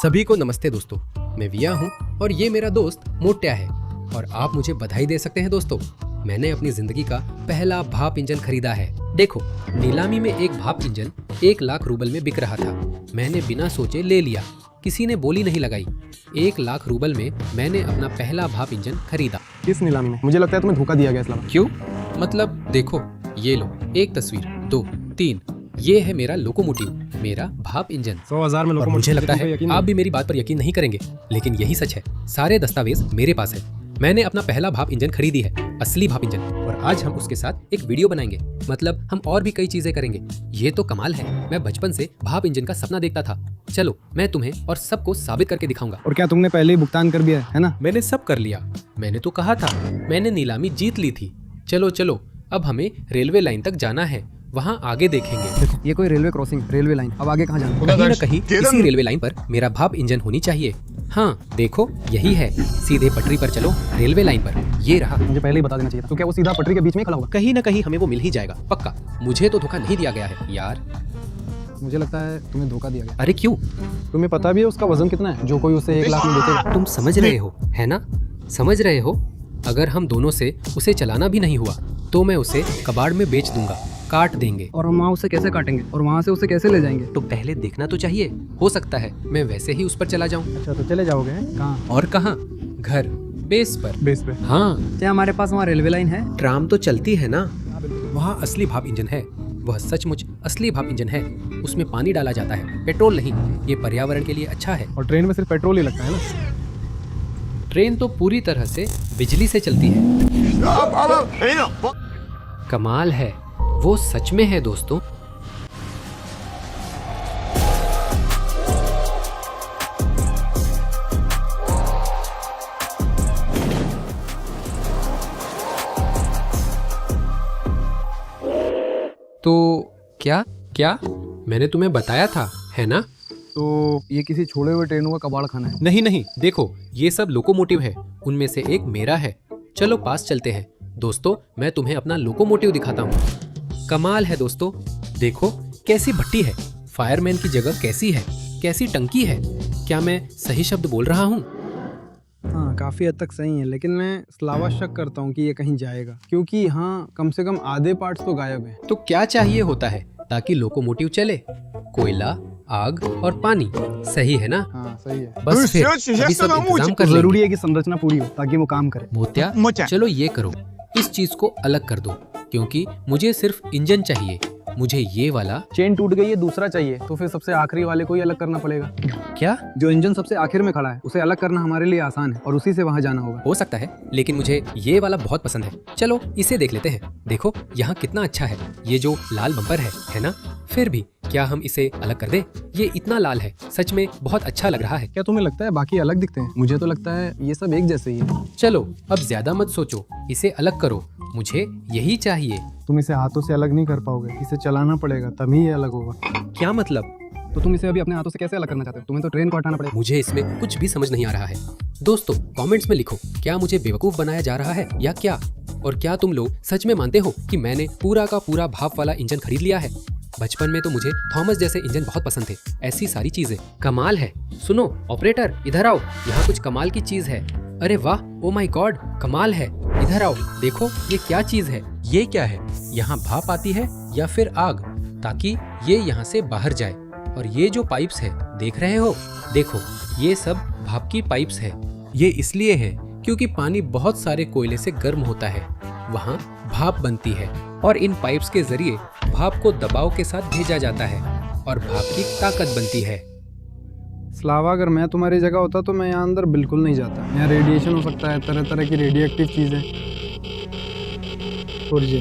सभी को नमस्ते दोस्तों, मैं विया हूँ और ये मेरा दोस्त मोट्या है। और आप मुझे बधाई दे सकते हैं दोस्तों, मैंने अपनी जिंदगी का पहला भाप इंजन खरीदा है। देखो, नीलामी में एक भाप इंजन 1 लाख रूबल में बिक रहा था। मैंने बिना सोचे ले लिया, किसी ने बोली नहीं लगाई। 1 लाख रूबल में मैंने अपना पहला भाप इंजन खरीदा। किस नीलामी में? मुझे लगता है तुम्हें धोखा दिया गया इस क्यों? मतलब देखो, ये लो, एक तस्वीर, 2, 3, ये है मेरा लोकोमोटिव, मेरा भाप इंजन। 100,000 में और मुझे लगता है आप भी मेरी बात पर यकीन नहीं करेंगे, लेकिन यही सच है। सारे दस्तावेज मेरे पास है। मैंने अपना पहला भाप इंजन खरीदी है, असली भाप इंजन। और आज हम उसके साथ एक वीडियो बनाएंगे, मतलब हम और भी कई चीजें करेंगे। ये तो कमाल है, मैं बचपन से भाप इंजन का सपना देखता था। चलो, मैं तुम्हें और सबको साबित करके दिखाऊंगा। और क्या तुमने पहले ही भुगतान कर दिया है ना? मैंने सब कर लिया, मैंने तो कहा था, मैंने नीलामी जीत ली थी। चलो चलो, अब हमें रेलवे लाइन तक जाना है, वहाँ आगे देखेंगे। ये कोई रेलवे क्रॉसिंग, रेलवे लाइन। अब आगे कहाँ जाना? कहीं न कहीं इसी रेलवे लाइन पर मेरा भाप इंजन होनी चाहिए। हाँ देखो, यही है, सीधे पटरी पर चलो, रेलवे लाइन पर। ये रहा। मुझे पहले ही बता देना चाहिए था। तो क्या वो सीधा पटरी के बीच में खड़ा होगा? कहीं न कहीं हमें वो मिल ही जाएगा, पक्का। मुझे तो धोखा नहीं दिया गया है यार। मुझे लगता है तुम्हें धोखा दिया गया। अरे क्यों? तुम्हें पता भी है उसका वजन कितना है, जो कोई उसे 1 लाख में बेचेगा? तुम समझ रहे हो, है ना? समझ रहे हो? अगर हम दोनों से उसे चलाना भी नहीं हुआ तो मैं उसे कबाड़ में बेच दूंगा, काट देंगे। और हम वहाँ उसे कैसे काटेंगे और वहाँ से उसे कैसे ले जाएंगे? तो पहले देखना तो चाहिए, हो सकता है मैं वैसे ही उस पर चला जाऊं। अच्छा, तो चले जाओगे? कहाँ? और कहाँ? घर, बेस पर। बेस पे? हाँ। क्या हमारे पास वहाँ रेलवे लाइन है? ट्राम तो चलती है ना। वहाँ असली भाप इंजन है, वह सचमुच असली भाप इंजन है। उसमें पानी डाला जाता है, पेट्रोल नहीं। ये पर्यावरण के लिए अच्छा है। और ट्रेन में सिर्फ पेट्रोल ही लगता है ना? ट्रेन तो पूरी तरह से बिजली से चलती है। कमाल है, वो सच में है दोस्तों। तो क्या क्या मैंने तुम्हें बताया था, है ना? तो ये किसी छोड़े हुए ट्रेनों का कबाड़ खाना है? नहीं नहीं, देखो, ये सब लोकोमोटिव है, उनमें से एक मेरा है। चलो पास चलते हैं दोस्तों, मैं तुम्हें अपना लोकोमोटिव दिखाता हूँ। कमाल है दोस्तों, देखो कैसी भट्टी है, फायरमैन की जगह कैसी है, कैसी टंकी है। क्या मैं सही शब्द बोल रहा हूँ? हाँ, काफी हद तक सही है, लेकिन मैं स्लावा शक करता हूँ कि ये कहीं जाएगा, क्योंकि हाँ, कम से कम आधे पार्ट्स तो गायब हैं। तो क्या चाहिए होता है ताकि लोकोमोटिव चले? कोयला, आग और पानी, सही है ना? हाँ सही है। बस फिर अभी सब इंतजाम कर जरूरी लेंगे। है कि संरचना पूरी हो ताकि वो काम करे। मोत्या, चलो ये करो, इस चीज को अलग कर दो, क्योंकि मुझे सिर्फ इंजन चाहिए। मुझे ये वाला। चेन टूट गई है, दूसरा चाहिए, तो फिर सबसे आखिरी वाले को ही अलग करना पड़ेगा। क्या? जो इंजन सबसे आखिर में खड़ा है उसे अलग करना हमारे लिए आसान है और उसी से वहाँ जाना होगा। हो सकता है, लेकिन मुझे ये वाला बहुत पसंद है। चलो इसे देख लेते हैं। देखो यहाँ कितना अच्छा है, ये जो लाल बम्पर है ना? फिर भी क्या हम इसे अलग कर दें? ये इतना लाल है, सच में बहुत अच्छा लग रहा है। क्या तुम्हें लगता है बाकी अलग दिखते हैं? मुझे तो लगता है ये सब एक जैसे ही है। चलो अब ज्यादा मत सोचो, इसे अलग करो, मुझे यही चाहिए। तुम इसे हाथों से अलग नहीं कर पाओगे, इसे चलाना पड़ेगा, तभी ये अलग होगा। क्या मतलब? तो तुम इसे अभी अपने हाथों से कैसे अलग करना चाहते हो? तुम्हें तो ट्रेन को हटाना पड़ेगा। मुझे इसमें कुछ भी समझ नहीं आ रहा है। दोस्तों कमेंट्स में लिखो, क्या मुझे बेवकूफ बनाया जा रहा है या क्या? और क्या तुम लोग सच में मानते हो कि मैंने पूरा का पूरा भाप वाला इंजन खरीद लिया है? बचपन में तो मुझे थॉमस जैसे इंजन बहुत पसंद थे। ऐसी सारी चीजें कमाल है। सुनो ऑपरेटर, इधर आओ, यहाँ कुछ कमाल की चीज है। अरे वाह, ओ माय गॉड, कमाल है। इधर आओ, देखो ये क्या चीज है। ये क्या है? यहाँ भाप आती है या फिर आग, ताकि ये यहाँ से बाहर जाए। और ये जो पाइप्स है, देख रहे हो? देखो ये सब भाप की पाइप्स है। ये इसलिए है क्योंकि पानी बहुत सारे कोयले से गर्म होता है, वहाँ भाप बनती है और इन पाइप्स के जरिए भाप को दबाव के साथ भेजा जाता है और भाप की ताकत बनती है। स्लावा, अगर मैं तुम्हारी जगह होता तो मैं यहाँ अंदर बिल्कुल नहीं जाता। यहाँ रेडिएशन हो सकता है, तरह तरह की रेडियो एक्टिव चीजें। और ये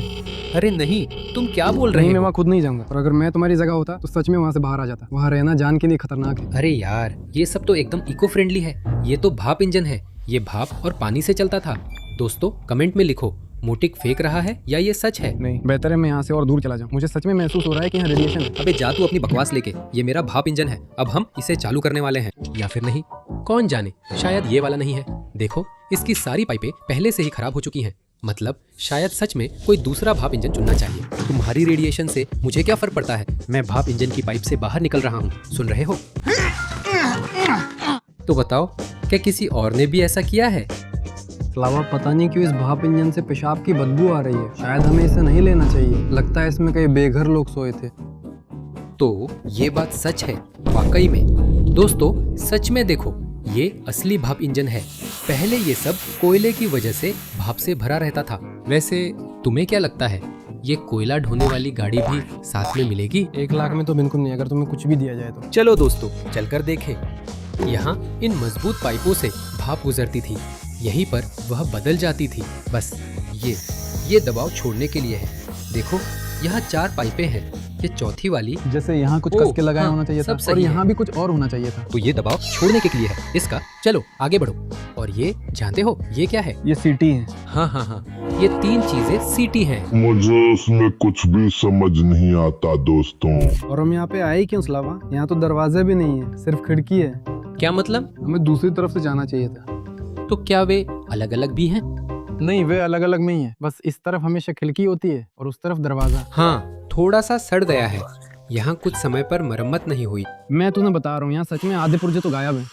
अरे नहीं, तुम क्या बोल रहे मैं हो? वहाँ खुद नहीं जाऊंगा, और अगर मैं तुम्हारी जगह होता तो सच में वहाँ से बाहर आ जाता। वहाँ रहना जान के लिए खतरनाक है। अरे यार, ये सब तो एकदम इको फ्रेंडली है। ये तो भाप इंजन है, ये भाप और पानी से चलता था। दोस्तों कमेंट में लिखो, मोटिक फेंक रहा है या ये सच है? नहीं, बेहतर है मैं यहाँ से और दूर चला जाऊँ। मुझे सच में महसूस हो रहा है कि यहाँ रेडिएशन है। अबे जा तू अपनी बकवास लेके, ये मेरा भाप इंजन है। अब हम इसे चालू करने वाले हैं, या फिर नहीं, कौन जाने, शायद ये वाला नहीं है। देखो इसकी सारी पाइपें पहले से ही खराब हो चुकी हैं। मतलब शायद सच में कोई दूसरा भाप इंजन चुनना चाहिए। तुम्हारी रेडिएशन से मुझे क्या फर्क पड़ता है? मैं भाप इंजन की पाइप से बाहर निकल रहा हूँ, सुन रहे हो? तो बताओ, क्या किसी और ने भी ऐसा किया है? स्लावा, पता नहीं क्यों इस भाप इंजन से पेशाब की बदबू आ रही है। शायद हमें इसे नहीं लेना चाहिए। लगता है इसमें कई बेघर लोग सोए थे। तो ये बात सच है वाकई में। दोस्तों, सच में देखो, ये असली भाप इंजन है। पहले ये सब कोयले की वजह से भाप से भरा रहता था। वैसे तुम्हें क्या लगता है, ये कोयला ढोने वाली गाड़ी भी साथ में मिलेगी? 1 लाख में तो बिल्कुल नहीं, अगर तुम्हें कुछ भी दिया जाए तो। चलो दोस्तों, चलकर देखें। यहाँ इन मजबूत पाइपों से भाप गुजरती थी, यहीं पर वह बदल जाती थी। बस ये दबाव छोड़ने के लिए है। देखो, यहाँ 4 पाइपें हैं। ये चौथी वाली, जैसे यहाँ कुछ ओह, कस के लगाया हाँ, होना चाहिए था, सब सही और यहाँ है। भी कुछ और होना चाहिए था। तो ये दबाव छोड़ने के लिए है इसका। चलो आगे बढ़ो। और ये जानते हो ये क्या है? ये सीटी है। हाँ, ये 3 चीजें सीटी हैं। मुझे उसमें कुछ भी समझ नहीं आता दोस्तों। और हम यहाँ पे आए क्यों स्लावा? यहाँ तो दरवाजे भी नहीं है, सिर्फ खिड़की है। क्या मतलब? हमें दूसरी तरफ से जाना चाहिए था। तो क्या वे अलग अलग भी हैं? नहीं, वे अलग अलग नहीं है। बस इस तरफ हमेशा खिड़की होती है और उस तरफ दरवाजा। हाँ, थोड़ा सा सड़ गया है। यहाँ कुछ समय पर मरम्मत नहीं हुई। मैं तुम्हें बता रहा हूँ, यहाँ सच में आधे पुर्जे तो गायब हैं।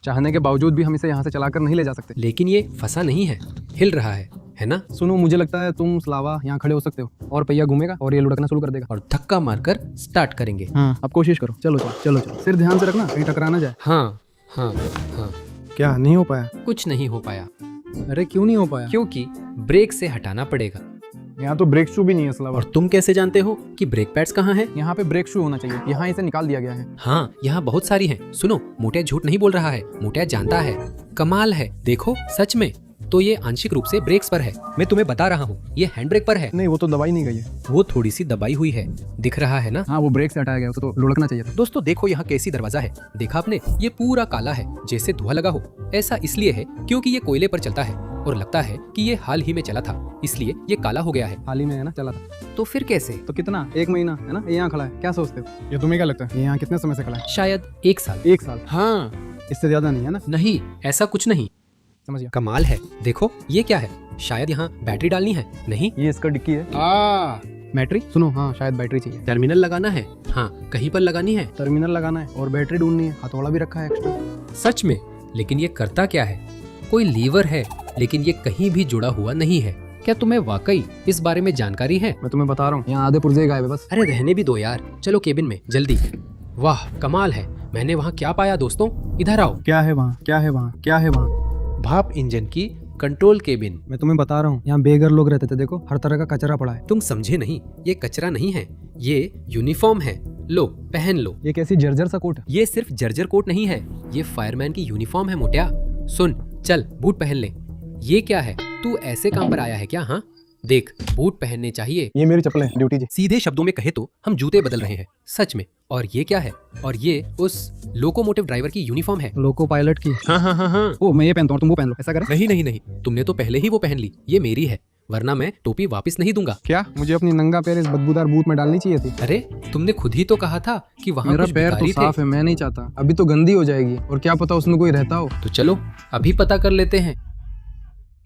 चाहने के बावजूद भी हम इसे यहाँ से चलाकर नहीं ले जा सकते। लेकिन ये फंसा नहीं है, हिल रहा है ना? सुनो, मुझे लगता है तुम स्लावा यहाँ खड़े हो सकते हो, और पहिया घूमेगा और ये लुढ़कना शुरू कर देगा। और धक्का मारकर स्टार्ट करेंगे। हाँ, अब कोशिश करो। चलो। सिर ध्यान से रखना, कहीं टकरा ना जाए। हाँ। क्या नहीं हो पाया? कुछ नहीं हो पाया, अरे क्यों नहीं हो पाया? क्योंकि ब्रेक से हटाना पड़ेगा। यहाँ तो ब्रेक शू भी नहीं है स्लावा। और तुम कैसे जानते हो कि ब्रेक पैड्स कहाँ हैं? यहाँ पे ब्रेक शू होना चाहिए, यहाँ इसे निकाल दिया गया है। हाँ, यहाँ बहुत सारी हैं। सुनो, मोटिया झूठ नहीं बोल रहा है, मोटिया जानता है। कमाल है, देखो सच में। तो ये आंशिक रूप से ब्रेक्स पर है। मैं तुम्हें बता रहा हूँ, ये हैंड ब्रेक पर है। नहीं, वो तो दबाई नहीं गई है। वो थोड़ी सी दबाई हुई है, दिख रहा है ना? हाँ, वो ब्रेक से हटाया गया, उसे तो लुढ़कना चाहिए था। दोस्तों देखो, यहाँ कैसी दरवाजा है। देखा आपने? ये पूरा काला है, जैसे धुआं लगा हो। ऐसा इसलिए है क्योंकि ये कोयले पर चलता है और लगता है कि ये हाल ही में चला था, इसलिए ये काला हो गया है। हाल ही में है ना चला था? तो फिर कैसे? तो कितना, 1 महीना है ना ये यहाँ खड़ा है। क्या सोचते हो? ये तुम्हें क्या लगता है, ये यहाँ कितने समय से खड़ा है? शायद 1 साल। 1 साल? हाँ। इससे ज्यादा नहीं है ना? नहीं, ऐसा कुछ नहीं। समझ गया। कमाल है, देखो ये क्या है? शायद यहाँ बैटरी डालनी है। नहीं, ये इसका डिक्की है। बैटरी। सुनो, हाँ शायद बैटरी चाहिए। टर्मिनल लगाना है। हाँ, कहीं पर लगानी है। टर्मिनल लगाना है और बैटरी ढूंढनी है। हथौड़ा भी रखा है एक्स्ट्रा। सच में? लेकिन ये करता क्या है? कोई लीवर है, लेकिन ये कहीं भी जुड़ा हुआ नहीं है। क्या तुम्हें वाकई इस बारे में जानकारी है? मैं तुम्हें बता रहा हूँ, यहाँ आधे पुर्जे गायब है बस। अरे रहने भी दो यार, चलो केबिन में जल्दी। वाह, कमाल है। मैंने वहाँ क्या पाया दोस्तों? इधर आओ। क्या है वहाँ? क्या है वहाँ? क्या है वहाँ? भाप इंजन की कंट्रोल केबिन। मैं तुम्हें बता रहा हूँ, यहाँ बेघर लोग रहते थे। देखो, हर तरह का कचरा पड़ा है। तुम समझे नहीं, ये कचरा नहीं है, ये यूनिफॉर्म है। लो, पहन लो। ये कैसी जर्जर सा कोट है? ये सिर्फ जर्जर कोट नहीं है, ये फायरमैन की यूनिफॉर्म है मोटिया। सुन, चल बूट पहन ले। ये क्या है? तू ऐसे काम पर आया है क्या? हाँ देख, बूट पहनने चाहिए। ये मेरी चप्पलें, ड्यूटी जी। सीधे शब्दों में कहे तो हम जूते बदल रहे हैं, सच में। और ये क्या है? और ये उस लोकोमोटिव ड्राइवर की यूनिफॉर्म है। लोको पायलट की? हाँ। ओ, मैं ये पहनता हूँ, तुम वो पहन लो। ऐसा करें? नहीं, तुमने तो पहले ही वो पहन ली। ये मेरी है, वरना मैं टोपी वापस नहीं दूंगा। क्या मुझे अपनी नंगा पैर इस बदबूदार बूट में डालनी चाहिए थी? अरे तुमने खुद ही तो कहा था कि वहाँ मेरा कुछ पैर तो भिखारी साफ थे। है, मैं नहीं चाहता। अभी तो गंदी हो जाएगी, और क्या पता उसमें कोई रहता हो। तो चलो अभी पता कर लेते हैं।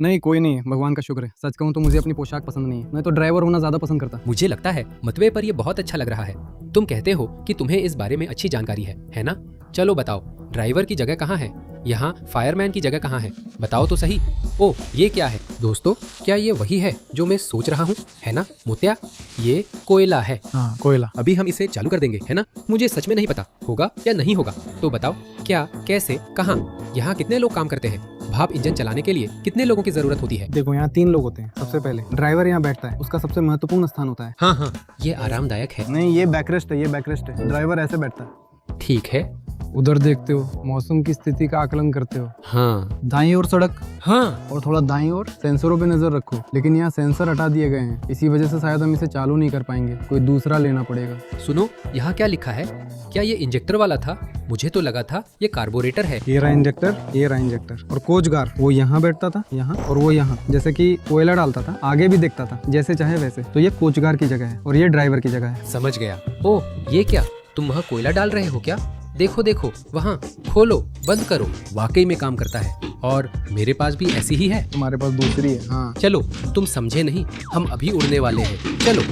नहीं, कोई नहीं है, भगवान का शुक्र है। सच कहूँ तो मुझे अपनी पोशाक पसंद नहीं है। मैं तो ड्राइवर होना ज्यादा पसंद करता। मुझे लगता है मतवे पर ये बहुत अच्छा लग रहा है। तुम कहते हो कि तुम्हें इस बारे में अच्छी जानकारी है ना? चलो बताओ, ड्राइवर की जगह कहाँ है? यहाँ फायरमैन की जगह कहाँ है? बताओ तो सही। ओ, ये क्या है दोस्तों? क्या ये वही है जो मैं सोच रहा हूँ, है ना मोतिया? ये कोयला है। हाँ, कोयला। अभी हम इसे चालू कर देंगे, है ना? मुझे सच में नहीं पता होगा या नहीं होगा। तो बताओ, क्या, कैसे, कहाँ? यहाँ कितने लोग काम करते हैं? भाप इंजन चलाने के लिए कितने लोगों की जरूरत होती है? देखो, यहाँ 3 लोग होते हैं। सबसे पहले ड्राइवर यहाँ बैठता है, उसका सबसे महत्वपूर्ण स्थान होता है। हाँ, ये आरामदायक है। नहीं, ये बैकरेस्ट है, ये बैकरेस्ट है। ड्राइवर ऐसे बैठता है। ठीक है। उधर देखते हो, मौसम की स्थिति का आकलन करते हो। हाँ। दाईं ओर सड़क, हाँ। और थोड़ा दाईं ओर सेंसरों पे नजर रखो। लेकिन यहाँ सेंसर हटा दिए गए हैं, इसी वजह से शायद हम इसे चालू नहीं कर पाएंगे। कोई दूसरा लेना पड़ेगा। सुनो, यहाँ क्या लिखा है? क्या ये इंजेक्टर वाला था? मुझे तो लगा था ये कार्बोरेटर है। ये रहा इंजेक्टर, ये रहा इंजेक्टर। और कोचगार वो यहाँ बैठता था, यहाँ, और वो यहाँ। जैसे कि कोयला डालता था, आगे भी देखता था, जैसे चाहे वैसे। तो ये कोचगार की जगह है और ये ड्राइवर की जगह है। समझ गया। ओ, ये क्या? तुम वहाँ कोयला डाल रहे हो क्या? देखो, वहाँ खोलो, बंद करो। वाकई में काम करता है। और मेरे पास भी ऐसी ही है। तुम्हारे पास दूसरी है? हाँ। चलो, तुम समझे नहीं, हम अभी उड़ने वाले हैं। चलो।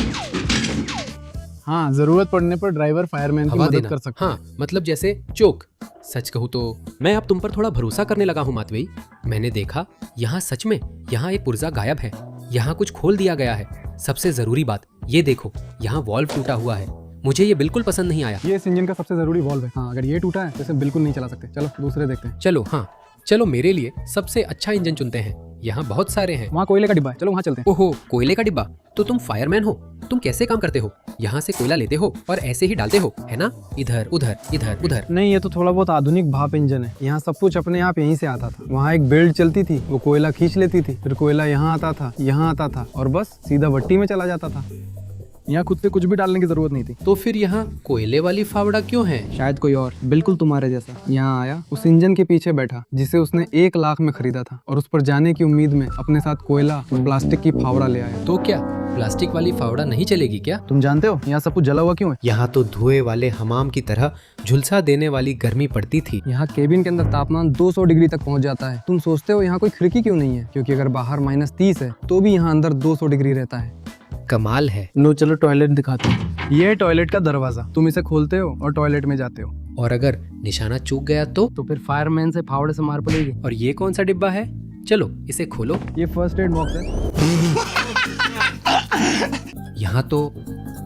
हाँ, जरूरत पड़ने पर ड्राइवर फायरमैन की हवा मदद देना। कर सकता है। हाँ, मतलब जैसे चोक। सच कहूँ तो मैं अब तुम पर थोड़ा भरोसा करने लगा हूँ मातवेई। मैंने देखा यहाँ सच में यहाँ एक पुर्जा गायब है। यहाँ कुछ खोल दिया गया है। सबसे जरूरी बात ये देखो, यहाँ वॉल्व टूटा हुआ है। मुझे ये बिल्कुल पसंद नहीं आया। ये इस इंजन का सबसे जरूरी वॉल्व है। हाँ, अगर ये टूटा है तो इसे बिल्कुल नहीं चला सकते। चलो दूसरे देखते हैं। चलो हाँ, चलो मेरे लिए सबसे अच्छा इंजन चुनते हैं। यहाँ बहुत सारे हैं। वहाँ कोयले का डिब्बा है, चलो वहाँ चलते हैं। ओहो, कोयले का डिब्बा। तो तुम फायरमैन हो? तुम कैसे काम करते हो? यहाँ से कोयला लेते हो और ऐसे ही डालते हो, है ना? इधर उधर इधर उधर। नहीं, ये तो थोड़ा बहुत आधुनिक भाप इंजन है। यहाँ सब कुछ अपने आप यहीं से आता था। वहाँ एक बेल्ट चलती थी, वो कोयला खींच लेती थी, फिर कोयला यहाँ आता था, यहाँ आता था और बस सीधा भट्टी में चला जाता था। यहाँ खुद से कुछ भी डालने की जरूरत नहीं थी। तो फिर यहाँ कोयले वाली फावड़ा क्यों है? शायद कोई और बिल्कुल तुम्हारे जैसा यहाँ आया, उस इंजन के पीछे बैठा जिसे उसने 1 लाख में खरीदा था और उस पर जाने की उम्मीद में अपने साथ कोयला और प्लास्टिक की फावड़ा ले आया। तो क्या प्लास्टिक वाली फावड़ा नहीं चलेगी क्या? तुम जानते हो यहाँ सब कुछ जला हुआ क्यों है? यहाँ तो धुएं वाले हमाम की तरह झुलसा देने वाली गर्मी पड़ती थी। यहाँ केबिन के अंदर तापमान 200 डिग्री तक पहुँच जाता है। तुम सोचते हो यहाँ कोई खिड़की क्यों नहीं है? क्योंकि अगर बाहर -30 है तो भी यहाँ अंदर 200 डिग्री रहता है। कमाल है। लो चलो टॉयलेट दिखाते हैं। ये है टॉयलेट का दरवाजा। तुम इसे खोलते हो और टॉयलेट में जाते हो। और अगर निशाना चूक गया तो फिर फायरमैन से फावड़े से मार पड़ेगी। और ये कौन सा डिब्बा है? चलो इसे खोलो। ये फर्स्ट एड बॉक्स है। यहाँ तो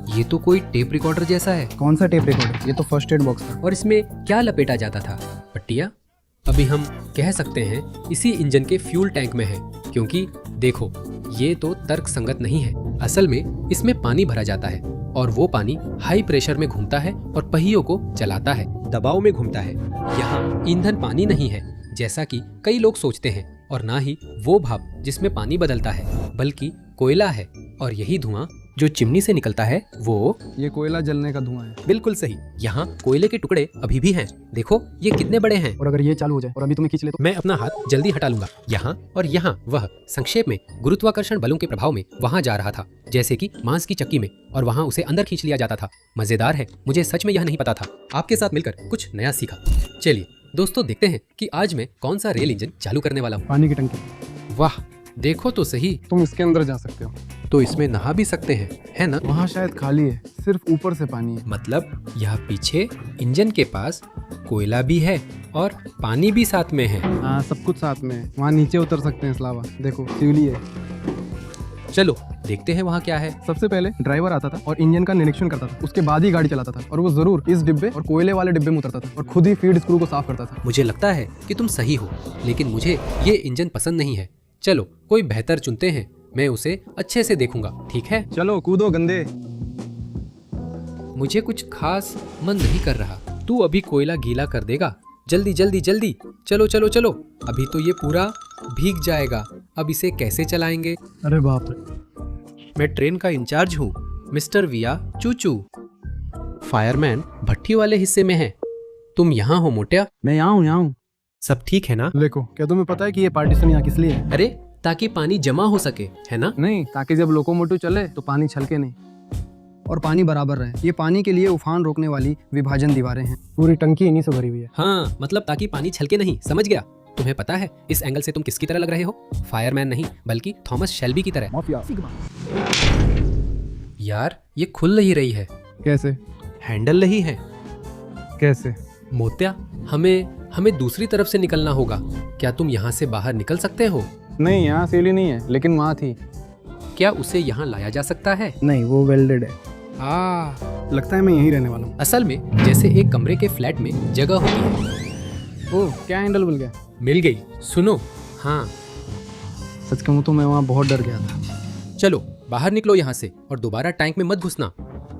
ये तो कोई टेप रिकॉर्डर जैसा है। कौन सा टेप रिकॉर्डर? ये तो फर्स्ट एड बॉक्स था। और इसमें क्या लपेटा जाता था? पट्टियाँ? अभी हम कह सकते हैं इसी इंजन के फ्यूल टैंक में है, क्योंकि देखो ये तो तर्क संगत नहीं है। असल में इसमें पानी भरा जाता है और वो पानी हाई प्रेशर में घूमता है और पहियों को चलाता है, दबाव में घूमता है। यहाँ ईंधन पानी नहीं है जैसा कि कई लोग सोचते हैं, और ना ही वो भाप जिसमें पानी बदलता है, बल्कि कोयला है। और यही धुआं जो चिमनी से निकलता है वो ये कोयला जलने का धुआं है। बिल्कुल सही। यहाँ कोयले के टुकड़े अभी भी हैं। देखो ये कितने बड़े हैं। और अगर ये चालू हो जाए और अभी तुम्हें खींच ले तो? मैं अपना हाथ जल्दी हटा लूंगा। यहाँ और यहाँ वह संक्षेप में गुरुत्वाकर्षण बलों के प्रभाव में वहां जा रहा था, जैसे कि मांस की चक्की में, और वहां उसे अंदर खींच लिया जाता था। मजेदार है, मुझे सच में यह नहीं पता था। आपके साथ मिलकर कुछ नया सीखा। चलिए दोस्तों, देखते हैं कि आज मैं कौन सा रेल इंजन चालू करने वाला हूँ। पानी की टंकी। वाह, देखो तो सही। तुम इसके अंदर जा सकते हो। तो इसमें नहा भी सकते हैं, है ना? वहाँ शायद खाली है, सिर्फ ऊपर से पानी है। मतलब यहाँ पीछे इंजन के पास कोयला भी है और पानी भी साथ में है। हाँ, सब कुछ साथ में है। वहाँ नीचे उतर सकते हैं इस लावा। देखो सीढ़ी है। चलो देखते हैं वहाँ क्या है। सबसे पहले ड्राइवर आता था और इंजन का निरीक्षण करता था, उसके बाद ही गाड़ी चलाता था, और वो जरूर इस डिब्बे और कोयले वाले डिब्बे में उतरता था और खुद ही फीड स्क्रू को साफ करता था। मुझे लगता है कि तुम सही हो, लेकिन मुझे ये इंजन पसंद नहीं है। चलो कोई बेहतर चुनते हैं, मैं उसे अच्छे से देखूंगा, ठीक है? चलो कूदो गंदे। मुझे कुछ खास मन नहीं कर रहा। तू अभी कोयला गीला कर देगा। जल्दी जल्दी जल्दी, चलो चलो चलो। अभी तो ये पूरा भीग जाएगा। अब इसे कैसे चलाएंगे? अरे बाप रे। मैं ट्रेन का इंचार्ज हूँ, मिस्टर विया चूचू। फायरमैन भट्टी वाले हिस्से में है। तुम यहाँ हो मोटिया? मैं यहाँ हूँ। सब ठीक है ना? देखो, क्या तुम्हें पता है कि ये पार्टीशन यहाँ किस लिए है? अरे ताकि पानी जमा हो सके, है ना? नहीं, ताकि जब लोकोमोटिव चले तो पानी छलके नहीं और पानी बराबर रहे। ये पानी के लिए उफान रोकने वाली विभाजन दीवारें हैं। पूरी टंकी इन्हीं से भरी हुई है। हाँ, मतलब ताकि पानी छलके नहीं, समझ गया। तुम्हें पता है इस एंगल से तुम किसकी तरह लग रहे हो? फायरमैन नहीं, बल्कि थॉमस शेल्बी की तरह। माफिया। यार ये खुल नहीं रही है। कैसे? हैंडल नहीं है। कैसे? मोतिया, हमें दूसरी तरफ से निकलना होगा। क्या तुम यहाँ से बाहर निकल सकते हो? नहीं, यहाँ सीढ़ी नहीं है, लेकिन वहाँ थी। क्या उसे यहाँ लाया जा सकता है? नहीं, वो वेल्डेड है। लगता है मैं यहीं रहने वाला हूँ। असल में जैसे एक कमरे के फ्लैट में जगह होती है। ओह, क्या हैंडल मिल गया? मिल गई। सुनो, हाँ सच कहूँ तो मैं वहाँ बहुत डर गया था। चलो बाहर निकलो यहाँ से और दोबारा टैंक में मत घुसना।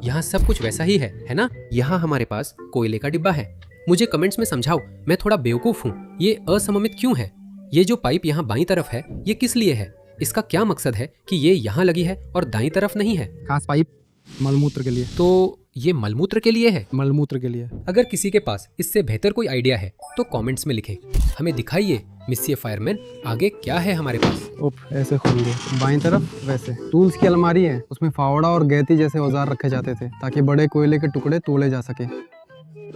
यहाँ सब कुछ वैसा ही है ना? यहाँ हमारे पास कोयले का डिब्बा है। मुझे कमेंट्स में समझाओ, मैं थोड़ा बेवकूफ हूँ। ये असममित क्यों है? ये जो पाइप यहाँ बाईं तरफ है, ये किस लिए है? इसका क्या मकसद है कि ये यहाँ लगी है और दाईं तरफ नहीं है? खास पाइप मलमूत्र के लिए। तो ये मलमूत्र के लिए है? मलमूत्र के लिए। अगर किसी के पास इससे बेहतर कोई आइडिया है तो कमेंट्स में लिखें। हमें दिखाइए मिस्टर फायरमैन, आगे क्या है हमारे पास? ओप, ऐसे खोल दो। बाईं तरफ वैसे टूल्स की अलमारी है, उसमें फावड़ा और गैती जैसे औजार रखे जाते थे ताकि बड़े कोयले के टुकड़े तोड़े जा सके।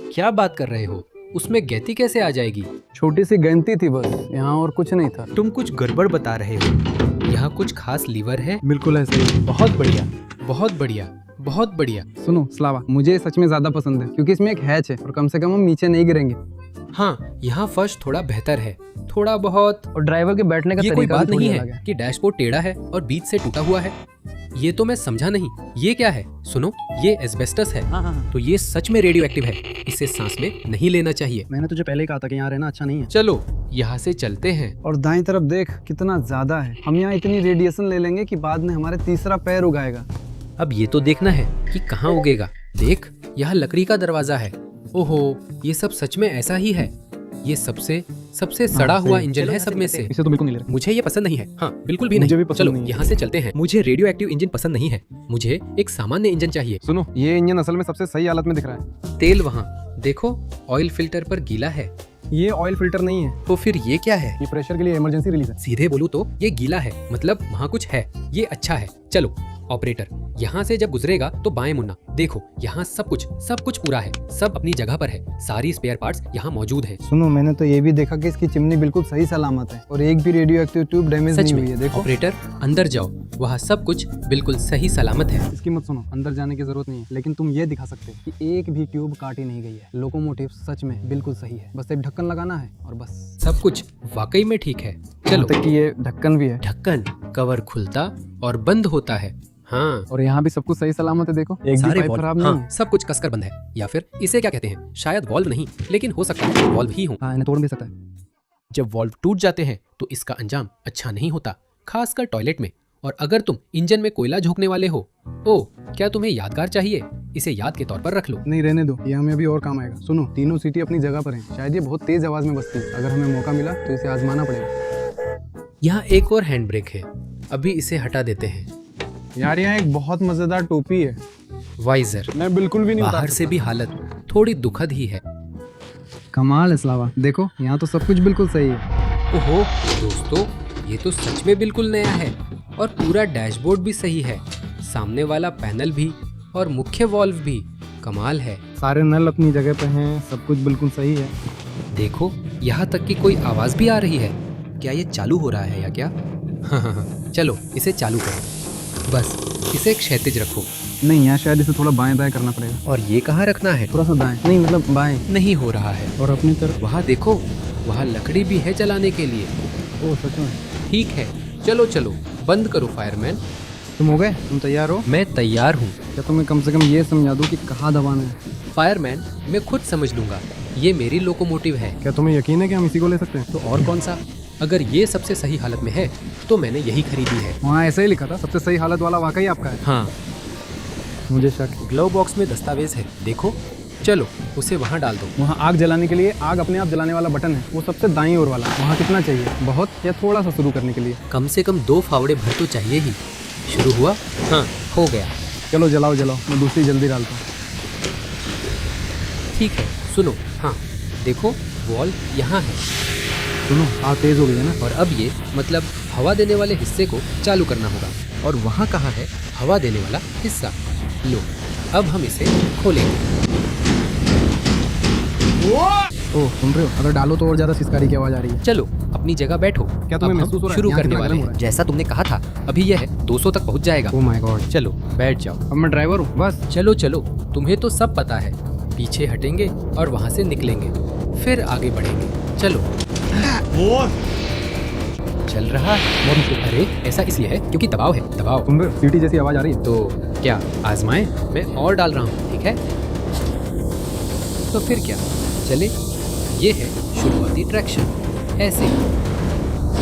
क्या बात कर रहे हो? उसमें गैती कैसे आ जाएगी? छोटी सी गैंती थी बस, यहाँ और कुछ नहीं था। तुम कुछ गड़बड़ बता रहे हो। यहाँ कुछ खास लीवर है? बिल्कुल ऐसे ही। बहुत बढ़िया, बहुत बढ़िया, बहुत बढ़िया। सुनो स्लावा, मुझे ये सच में ज्यादा पसंद है क्योंकि इसमें एक हैच है और कम से कम हम नीचे नहीं गिरेंगे। हाँ, यहाँ फर्श थोड़ा बेहतर है, थोड़ा बहुत। और ड्राइवर के बैठने का ये कोई तरीका बात भी थोड़ी नहीं अलग है कि डैशबोर्ड टेढ़ा है और बीच से टूटा हुआ है। ये तो मैं समझा नहीं। ये क्या है? सुनो, ये एस्बेस्टस है। हाँ। तो ये सच में रेडियो एक्टिव है। इसे सांस में नहीं लेना चाहिए। मैंने तुझे पहले ही कहा था कि यहाँ रहना अच्छा नहीं है। चलो यहाँ से चलते हैं। और दाएं तरफ देख कितना ज्यादा है। हम यहाँ इतनी रेडिएशन ले लेंगे कि बाद में हमारे तीसरा पैर उगाएगा। अब ये तो देखना है कि कहाँ उगेगा। देख, यहाँ लकड़ी का दरवाजा है। ओहो, ये सब सच में ऐसा ही है। ये सबसे सड़ा हुआ इंजन है सब में से। इसे तो बिल्कुल नहीं ले मुझे ये पसंद नहीं है। हाँ, बिल्कुल भी मुझे नहीं। भी पसंद चलो नहीं है। यहाँ से चलते हैं। मुझे रेडियो एक्टिव इंजन पसंद नहीं है। मुझे एक सामान्य इंजन चाहिए। सुनो, ये इंजन असल में सबसे सही हालत में दिख रहा है। तेल वहाँ देखो, ऑयल फिल्टर पर गीला है। ये ऑयल फिल्टर नहीं है, तो फिर ये क्या है? ये प्रेशर के लिए इमरजेंसी रिलीज है। सीधे बोलूं तो ये गीला है, मतलब वहाँ कुछ है। ये अच्छा है। चलो ऑपरेटर, यहाँ से जब गुजरेगा तो बाएं मुड़ना। देखो, यहाँ सब कुछ पूरा है, सब अपनी जगह पर है। सारी स्पेयर पार्ट्स यहाँ मौजूद हैं। सुनो, मैंने तो ये भी देखा कि इसकी चिमनी बिल्कुल सही सलामत है और एक भी रेडियो एक्टिव ट्यूब डैमेज सच नहीं में? हुई है। देखो, ऑपरेटर अंदर जाओ, वहाँ सब कुछ बिल्कुल सही सलामत है। इसकी मत सुनो, अंदर जाने की जरूरत नहीं है, लेकिन तुम ये दिखा सकते हो कि एक भी ट्यूब काटी नहीं गई है। लोकोमोटिव सच में बिल्कुल सही है, बस एक ढक्कन लगाना है और बस। सब कुछ वाकई में ठीक है। यहाँ चलो, तक कि ये ढक्कन भी है ढक्कन कवर खुलता और बंद होता है। हाँ, और यहाँ भी सब कुछ सही सलामत है। देखो, एक भी सारे पाइप वॉल्व, खराब नहीं हाँ, है। सब कुछ कसकर बंद है। या फिर इसे क्या कहते हैं? शायद वॉल्व नहीं, लेकिन हो सकता है वॉल्व ही हो। हाँ, इन्हें तोड़ भी सकता है। जब वॉल्व टूट जाते हैं तो इसका अंजाम अच्छा नहीं होता, खासकर टॉयलेट में। और अगर तुम इंजन में कोयला झोंकने वाले हो, ओ, क्या तुम्हें यादगार चाहिए? इसे याद के तौर पर रख लो। नहीं, रहने दो, ये हमें अभी और काम आएगा। सुनो, तीनों सीटी अपनी जगह पर हैं। शायद ये बहुत तेज आवाज में बजती है। अगर हमें मौका मिला तो इसे आजमाना पड़ेगा। यहाँ एक और हैंड ब्रेक है, अभी इसे हटा देते हैं। यार, यहाँ एक बहुत मजेदार टोपी है। वाइजर, मैं बिल्कुल भी नहीं बाहर उतार से भी हालत थोड़ी दुखद ही है। कमाल है स्लावा, देखो यहाँ तो सब कुछ बिल्कुल सही है। ओहो दोस्तों, ये तो सच में बिल्कुल नया है। और पूरा डैशबोर्ड भी सही है, सामने वाला पैनल भी और मुख्य वॉल्व भी। कमाल है। सारे नल अपनी जगह पे हैं, सब कुछ बिल्कुल सही है। देखो, यहाँ तक कि कोई आवाज भी आ रही है। क्या ये चालू हो रहा है या क्या? हाँ, चलो इसे चालू करो। बस इसे क्षैतिज रखो। नहीं, यहाँ शायद इसे थोड़ा बाएं दाएं करना पड़ेगा। और ये कहाँ रखना है? थोड़ा सा दाएं, नहीं मतलब बाएं। नहीं हो रहा है। और अपनी तरफ। वहाँ देखो, वहाँ लकड़ी भी है जलाने के लिए। ओ सच में? ठीक है, चलो चलो बंद करो फायरमैन। तुम हो गए? तुम तैयार हो? मैं तैयार हूँ। क्या तुम्हें कम से कम ये समझा दूँ कि कहाँ दबाना है? फायरमैन, मैं खुद समझ लूंगा। ये मेरी लोकोमोटिव है। क्या तुम्हें यकीन है कि हम इसी को ले सकते हैं? तो और कौन सा? अगर ये सबसे सही हालत में है तो मैंने यही खरीदी है। वहाँ ऐसा ही लिखा था, सबसे सही हालत वाला वाकई आपका है। हाँ, मुझे शक है। ग्लव बॉक्स में दस्तावेज है, देखो। चलो उसे वहाँ डाल दो। वहाँ आग जलाने के लिए आग अपने आप जलाने वाला बटन है, वो सबसे दाईं ओर वाला। वहाँ कितना चाहिए? बहुत या थोड़ा सा शुरू करने के लिए? कम से कम 2 फावड़े भर तो चाहिए ही। शुरू हुआ? हाँ, हो गया। चलो जलाओ जलाओ, मैं दूसरी जल्दी डालता हूँ। ठीक है, सुनो। हाँ, देखो वॉल्व यहाँ है। सुनो, आग तेज हो गई है ना? और अब ये मतलब हवा देने वाले हिस्से को चालू करना होगा। और वहाँ कहाँ है हवा देने वाला हिस्सा? लो, अब हम इसे खोलेंगे। ओह, सुन रहे हो? अगर डालो तो और ज्यादा सिसकारी की आवाज आ रही है। चलो अपनी जगह बैठो। क्या तुम्हें अब हम महसूस हो रहा है? शुरू यहाँ करने कितना वाले गर्म हो हैं। रहा है? जैसा तुमने कहा था, अभी यह 200 तक पहुँच जाएगा। Oh my God. चलो बैठ जाओ। अब मैं ड्राइवर हूँ बस। चलो चलो, तुम्हें तो सब पता है। पीछे हटेंगे और वहाँ से निकलेंगे, फिर आगे बढ़ेंगे। चलो। चल रहा है। अरे ऐसा इसलिए है क्योंकि दबाव है, दबाव। सुन रहे हो? सीटी जैसी आवाज आ रही है। तो क्या आजमाएं? मैं और डाल रहा हूँ, ठीक है? तो फिर क्या, चले। ये है शुरुआती ट्रैक्शन, ऐसे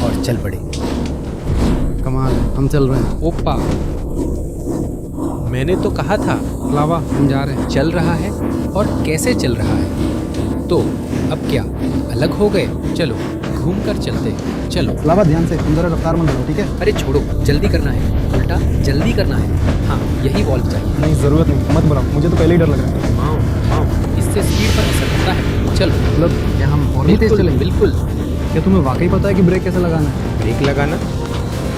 और चल पड़े। कमाल है, हम चल रहे हैं। ओपा, मैंने तो कहा था। लावा, हम जा रहे हैं। चल रहा है और कैसे चल रहा है। तो अब क्या, अलग हो गए? चलो घूम कर चलते हैं। चलो। लावा, ध्यान से, तुम जरा रफ्तार मत बढ़ाओ, ठीक है? अरे छोड़ो, जल्दी करना है, उल्टा जल्दी करना है। हाँ, यही वॉल्व चाहिए। नहीं, जरूरत नहीं, मत बढ़ाओ, मुझे तो पहले ही डर लग रहा है। हाँ, इससे स्पीड पर असर होता है। चलो। मतलब क्या हम और भी तेज बिल्कुल चलेंगे? बिल्कुल। क्या तुम्हें वाकई पता है कि ब्रेक कैसे लगाना है? ब्रेक लगाना?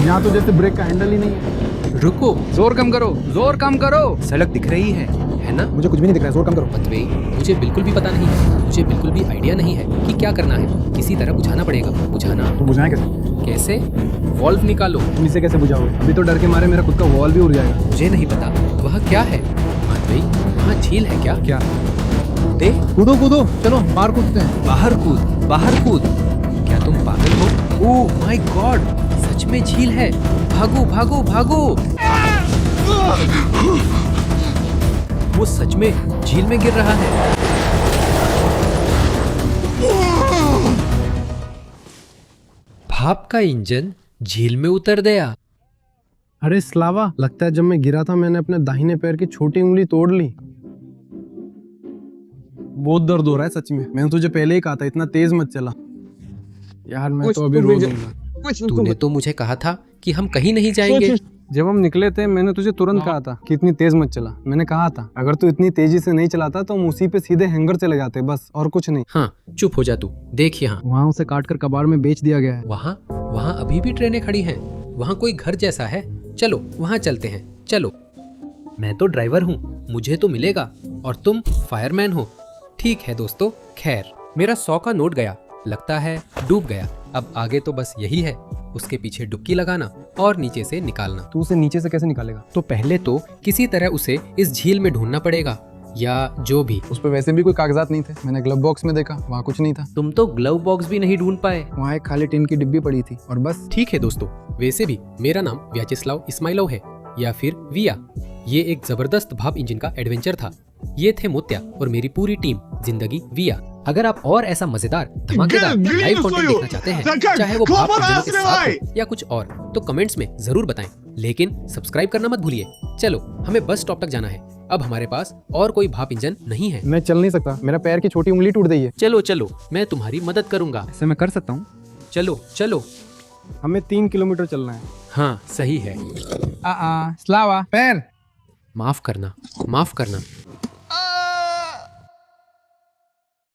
यहाँ तो जैसे ब्रेक का हैंडल ही नहीं है। रुको, जोर कम करो, जोर कम करो। सड़क दिख रही है ना? मुझे कुछ भी नहीं दिख रहा है, जोर कम करो। बतवे, मुझे बिल्कुल भी पता नहीं है। मुझे बिल्कुल भी आइडिया नहीं है कि क्या करना है। किसी तरह बुझाना पड़ेगा। बुझाना तो बुझाएं कैसे? कैसे? वॉल्व निकालो। तुम इसे कैसे बुझाओगे? अभी तो डर के मारे मेरा खुद का वॉल भी उड़ जाएगा। मुझे नहीं पता वह क्या है। भाई वहाँ झील है क्या? क्या? देख, कूदो कूदो, चलो बाहर कूदते हैं। बाहर कूद। क्या तुम पागल हो? ओह माय गॉड, सच में झील है। भागो भागो भागो। वो सच में झील में गिर रहा है। भाप का इंजन झील में उतर गया। अरे स्लावा, लगता है जब मैं गिरा था मैंने अपने दाहिने पैर की छोटी उंगली तोड़ ली। बहुत दर्द हो रहा है सच में। मैंने तुझे पहले ही कहा था इतना तेज मत चला। यार मैं तो अभी रो दूंगा। तूने तो मुझे कहा था कि हम कहीं नहीं जाएंगे। जब हम निकले थे मैंने तुझे तुरंत कहा था कि इतनी तेज मत चला। मैंने कहा था अगर तू इतनी तेजी से नहीं चलाता तो हम उसी पे सीधे हैंगर चले जाते, बस और कुछ नहीं। हाँ चुप हो जा तू। देख यहाँ, वहाँ उसे काट कर कबाड़ में बेच दिया गया है। वहाँ अभी भी ट्रेनें खड़ी हैं। वहाँ कोई घर जैसा है। चलो वहाँ चलते हैं, चलो। मैं तो ड्राइवर हूँ, मुझे तो मिलेगा, और तुम फायरमैन हो। ठीक है दोस्तों, खैर मेरा 100 का नोट गया, लगता है डूब गया। अब आगे तो बस यही है, उसके पीछे डुबकी लगाना और नीचे से निकालना। तू उसे नीचे से कैसे निकालेगा? तो पहले तो किसी तरह उसे इस झील में ढूंढना पड़ेगा, या जो भी। उस पर वैसे भी कोई कागजात नहीं थे। मैंने ग्लव बॉक्स में देखा, वहाँ कुछ नहीं था। तुम तो ग्लव बॉक्स भी नहीं ढूंढ पाए। वहाँ एक खाली टिन की डिब्बी पड़ी थी और बस। ठीक है दोस्तों, वैसे भी मेरा नाम व्याचेस्लाव इस्माइलोव है, या फिर विया। ये एक जबरदस्त भाप इंजन का एडवेंचर था। ये थे मोत्या और मेरी पूरी टीम जिंदगी विया। अगर आप और ऐसा मजेदार धमाकेदार लाइव कंटेंट देखना चाहते हैं, चाहे वो भाप इंजनों के साथ हो या कुछ और, तो कमेंट्स में जरूर बताएं। लेकिन सब्सक्राइब करना मत भूलिए। चलो हमें बस स्टॉप तक जाना है। अब हमारे पास और कोई भाप इंजन नहीं है। मैं चल नहीं सकता, मेरा पैर की छोटी उंगली टूट गई है। चलो चलो, मैं तुम्हारी मदद करूंगा। ऐसे मैं कर सकता हूँ। चलो चलो। हमें 3 किलोमीटर चलना है। हाँ सही है। स्लावा पैर। माफ करना।